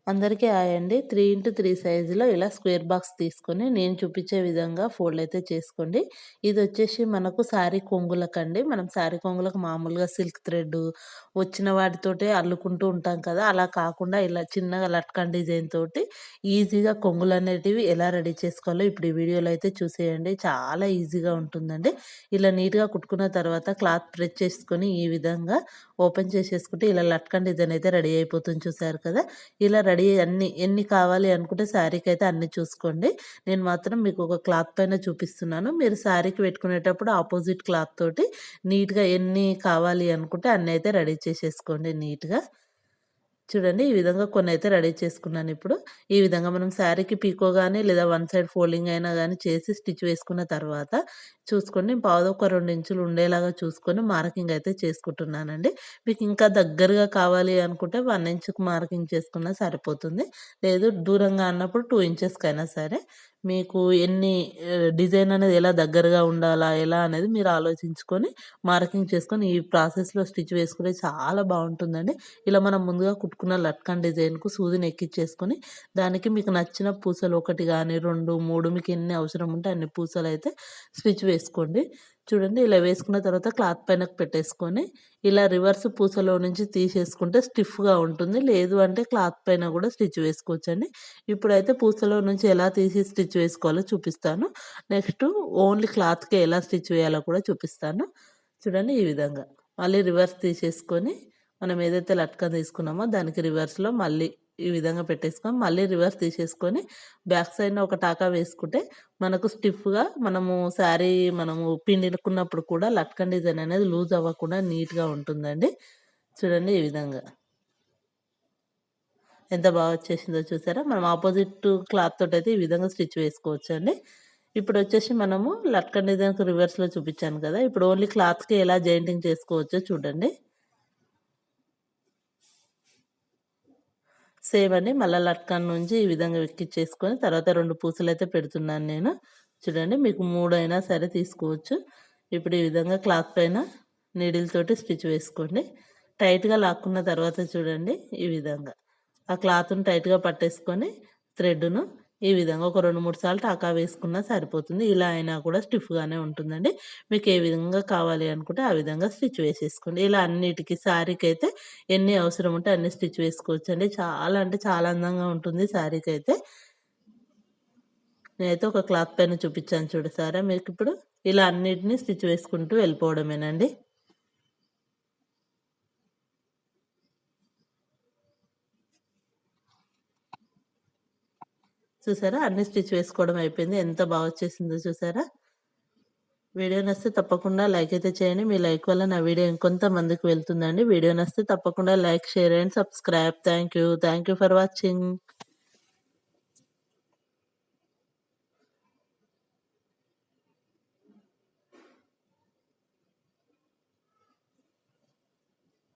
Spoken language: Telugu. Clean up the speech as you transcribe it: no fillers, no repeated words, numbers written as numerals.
అందరికీ హాయ్ అండి. 3x3 సైజులో ఇలా స్క్వేర్ బాక్స్ తీసుకొని నేను చూపించే విధంగా ఫోల్డ్ అయితే చేసుకోండి. ఇదొచ్చేసి మనకు శారీ కొంగులకండి. మనం శారీ కొంగులకు మామూలుగా సిల్క్ థ్రెడ్ వచ్చిన వాటితోటే అల్లుకుంటూ ఉంటాం కదా! అలా కాకుండా ఇలా చిన్నగా లట్కన్ డిజైన్ తోటి ఈజీగా కొంగులనేటివి ఎలా రెడీ చేసుకోవాలో ఇప్పుడు ఈ వీడియోలో అయితే చూసేయండి. చాలా ఈజీగా ఉంటుందండి. ఇలా నీట్‌గా కుట్టుకున్న తర్వాత క్లాత్ ప్రెస్ చేసుకొని ఈ విధంగా ఓపెన్ చేసేసుకుంటే ఇలా లట్కన్ డిజైన్ అయితే రెడీ అయిపోతుంది చూసారు కదా! ఇలా రెడీ ఎన్ని కావాలి అనుకుంటే శారీకైతే అన్ని చూసుకోండి. నేను మాత్రం మీకు ఒక క్లాత్ పైన చూపిస్తున్నాను. మీరు శారీకి పెట్టుకునేటప్పుడు ఆపోజిట్ క్లాత్ తోటి నీట్‌గా ఎన్ని కావాలి అనుకుంటే అన్నయితే రెడీ చేసేసుకోండి నీట్‌గా. చూడండి ఈ విధంగా కొన్నైతే రెడీ చేసుకున్నాను ఇప్పుడు. ఈ విధంగా మనం శారీకి పీకో గాని లేదా వన్ సైడ్ ఫోల్డింగ్ అయినా గాని చేసి స్టిచ్ వేసుకున్న తర్వాత చూసుకోండి పాదొక 2 ఇంచులు ఉండేలాగా చూసుకొని మార్కింగ్ అయితే చేసుకుంటున్నానండి. మీకు ఇంకా దగ్గరగా కావాలి అనుకుంటే 1 ఇంచుకి మార్కింగ్ చేసుకున్నా సరిపోతుంది. లేదు దూరంగా అన్నప్పుడు 2 ఇంచెస్‌కైనా సరే మీకు ఎన్ని డిజైన్ అనేది ఎలా దగ్గరగా ఉండాలా ఎలా అనేది మీరు ఆలోచించుకొని మార్కింగ్ చేసుకొని ఈ ప్రాసెస్‌లో స్టిచ్ వేసుకుంటే చాలా బావుంటుందండి. ఇలా మనం ముందుగా కుట్టుకున్న లట్కన్ డిజైన్‌కు సూదిని ఎక్కిచ్చేసుకొని, దానికి మీకు నచ్చిన పూసలు 1 గాని, 2, 3 మీకు ఎన్ని అవసరం ఉంటే అన్ని పూసలైతే స్టిచ్ వేసుకోండి. చూడండి ఇలా వేసుకున్న తర్వాత క్లాత్ పైనకి పెట్టేసుకొని, ఇలా రివర్స్ పూసలో నుంచి తీసేసుకుంటే స్టిఫ్‌గా ఉంటుంది. లేదు అంటే క్లాత్ పైన గూడా స్టిచ్ వేసుకోవచ్చండి. ఇప్పుడైతే పూసలో నుంచి ఎలా తీసి స్టిచ్ వేసుకోవాలో చూపిస్తాను. నెక్స్టు ఓన్లీ క్లాత్‌కే ఎలా స్టిచ్ వేయాలో కూడా చూపిస్తాను. చూడండి ఈ విధంగా. మళ్ళీ రివర్స్ తీసేసుకొని మనం ఏదైతే లట్కన్ తీసుకున్నామో దానికి రివర్స్‌లో మళ్ళీ ఈ విధంగా పెట్టేసుకొని మళ్ళీ రివర్స్ తీసేసుకొని బ్యాక్ సైడ్‌న ఒక టాకా వేసుకుంటే మనకు స్టిఫ్‌గా మనము పిండుకున్నప్పుడు కూడా లట్కన్ డిజైన్ అనేది లూజ్ అవ్వకుండా నీట్‌గా ఉంటుందండి. చూడండి ఈ విధంగా. ఎంత బాగా వచ్చేసిందో చూసారా? మనం ఆపోజిట్ క్లాత్ తోటైతే ఈ విధంగా స్టిచ్ వేసుకోవచ్చండి. ఇప్పుడొచ్చేసి మనము లట్కన్ డిజైన్‌కి రివర్స్‌లో చూపించాను కదా! ఇప్పుడు ఓన్లీ క్లాత్‌కి ఎలా జాయింటింగ్ చేసుకోవచ్చో చూడండి. సేమ్ అండి. మళ్ళా లట్కన్ నుంచి ఈ విధంగా ఎక్కిచ్చేసుకొని తర్వాత 2 పూసలైతే పెడుతున్నాను నేను. చూడండి మీకు 3 అయినా సరే తీసుకోవచ్చు. ఇప్పుడు ఈ విధంగా క్లాత్ పైన నీడిల్ తోటి స్టిచ్ వేసుకోండి. టైట్‌గా లాక్కున్న తర్వాత చూడండి ఈ విధంగా. ఆ క్లాత్‌ని టైట్‌గా పట్టేసుకొని థ్రెడ్‌ను ఈ విధంగా ఒక 2, 3 సార్లు టాకా వేసుకున్నా సరిపోతుంది. ఇలా అయినా కూడా స్టిఫ్‌గానే ఉంటుందండి. మీకు ఏ విధంగా కావాలి అనుకుంటే ఆ విధంగా స్టిచ్ వేసేసుకోండి. ఇలా అన్నిటికి శారీకైతే ఎన్ని అవసరం ఉంటే అన్ని స్టిచ్ వేసుకోవచ్చండి. చాలా అంటే చాలా అందంగా ఉంటుంది శారీకైతే. నేనైతే ఒక క్లాత్ పైన చూపించాను చూసారా మీకిప్పుడు. ఇలా అన్నిటిని స్టిచ్ వేసుకుంటూ వెళ్ళిపోవడమేనండి. చూసారా అన్ని స్టిచ్ వేసుకోవడం అయిపోయింది. ఎంత బాగా వచ్చేసిందో చూసారా? వీడియో నచ్చితే తప్పకుండా లైక్ అయితే చేయండి. మీ లైక్ వల్ల నా వీడియో ఇంకొంతమందికి వెళ్తుందండి. వీడియో నచ్చితే తప్పకుండా like, share and subscribe. Thank you. Thank you for watching.